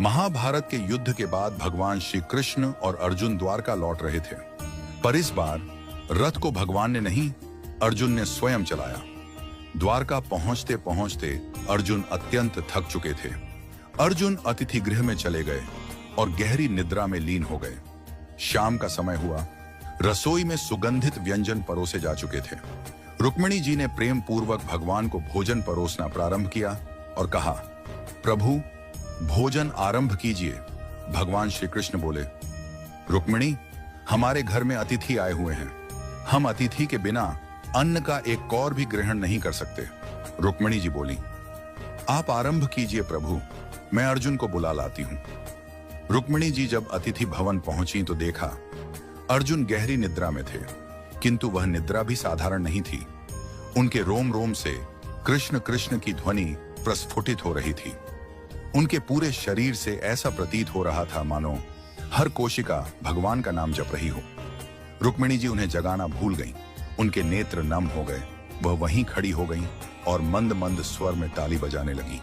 महाभारत के युद्ध के बाद भगवान श्री कृष्ण और अर्जुन द्वारका लौट रहे थे, पर इस बार रथ को भगवान ने नहीं, अर्जुन ने स्वयं चलाया। द्वारका पहुंचते पहुंचते अर्जुन अत्यंत थक चुके थे। अर्जुन अतिथि गृह में चले गए और गहरी निद्रा में लीन हो गए। शाम का समय हुआ। रसोई में सुगंधित व्यंजन परोसे जा चुके थे। रुक्मिणी जी ने प्रेम पूर्वक भगवान को भोजन परोसना प्रारंभ किया और कहा, प्रभु भोजन आरंभ कीजिए। भगवान श्री कृष्ण बोले, रुक्मिणी, हमारे घर में अतिथि आए हुए हैं। हम अतिथि के बिना अन्न का एक कौर भी ग्रहण नहीं कर सकते। रुक्मिणी जी बोली, आप आरंभ कीजिए प्रभु, मैं अर्जुन को बुला लाती हूं। रुक्मिणी जी जब अतिथि भवन पहुंची तो देखा अर्जुन गहरी निद्रा में थे, किंतु वह निद्रा भी साधारण नहीं थी। उनके रोम रोम से कृष्ण कृष्ण की ध्वनि प्रस्फुटित हो रही थी। उनके पूरे शरीर से ऐसा प्रतीत हो रहा था मानो हर कोशिका भगवान का नाम जप रही हो। रुक्मिणी जी उन्हें जगाना भूल गईं। उनके नेत्र नम हो गए। वह वहीं खड़ी हो गईं और मंद मंद स्वर में ताली बजाने लगी,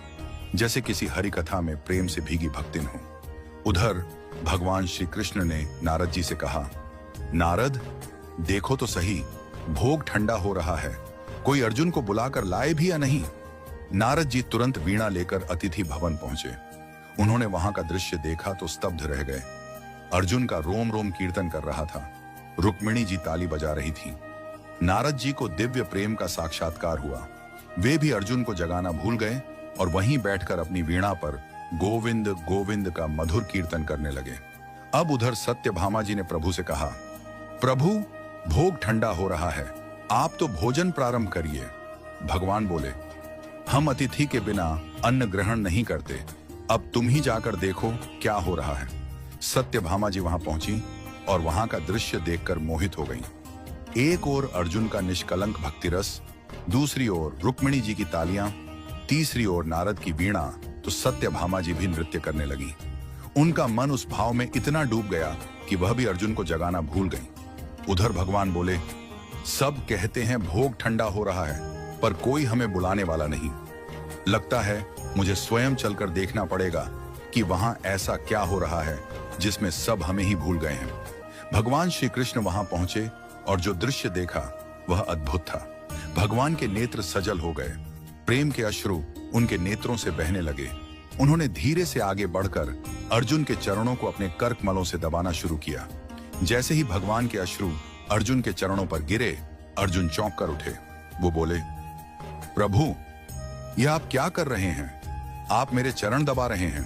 जैसे किसी हरि कथा में प्रेम से भीगी भक्तिन हो। उधर भगवान श्री कृष्ण ने नारद जी से कहा, नारद, देखो तो सही, भोग ठंडा हो रहा है, कोई अर्जुन को बुलाकर लाए भी या नहीं। नारद जी तुरंत वीणा लेकर अतिथि भवन पहुंचे। उन्होंने वहां का दृश्य देखा तो स्तब्ध रह गए। अर्जुन का रोम रोम कीर्तन कर रहा था। रुक्मिणी जी ताली बजा रही थी। नारद जी को दिव्य प्रेम का साक्षात्कार हुआ। वे भी अर्जुन को जगाना भूल गए और वहीं बैठकर अपनी वीणा पर गोविंद गोविंद का मधुर कीर्तन करने लगे। अब उधर सत्यभामा जी ने प्रभु से कहा, प्रभु भोग ठंडा हो रहा है, आप तो भोजन प्रारंभ करिए। भगवान बोले, हम अतिथि के बिना अन्न ग्रहण नहीं करते, अब तुम ही जाकर देखो क्या हो रहा है। सत्यभामा जी वहां पहुंची और वहां का दृश्य देखकर मोहित हो गईं। एक ओर अर्जुन का निष्कलंक भक्ति रस, दूसरी ओर रुक्मिणी जी की तालियां, तीसरी ओर नारद की वीणा, तो सत्यभामा जी भी नृत्य करने लगी। उनका मन उस भाव में इतना डूब गया कि वह भी अर्जुन को जगाना भूल गई। उधर भगवान बोले, सब कहते हैं भोग ठंडा हो रहा है, पर कोई हमें बुलाने वाला नहीं। लगता है मुझे स्वयं चलकर देखना पड़ेगा कि वहां ऐसा क्या हो रहा है जिसमें सब हमें ही भूल गए हैं। भगवान श्री कृष्ण वहां पहुंचे और जो दृश्य देखा वह अद्भुत था। भगवान के नेत्र सजल हो गए। प्रेम के अश्रु उनके नेत्रों से बहने लगे। उन्होंने धीरे से आगे बढ़कर अर्जुन के चरणों को अपने कर्कमलों से दबाना शुरू किया। जैसे ही भगवान के अश्रु अर्जुन के चरणों पर गिरे, अर्जुन चौंक कर उठे। वो बोले, प्रभु, यह आप क्या कर रहे हैं? आप मेरे चरण दबा रहे हैं।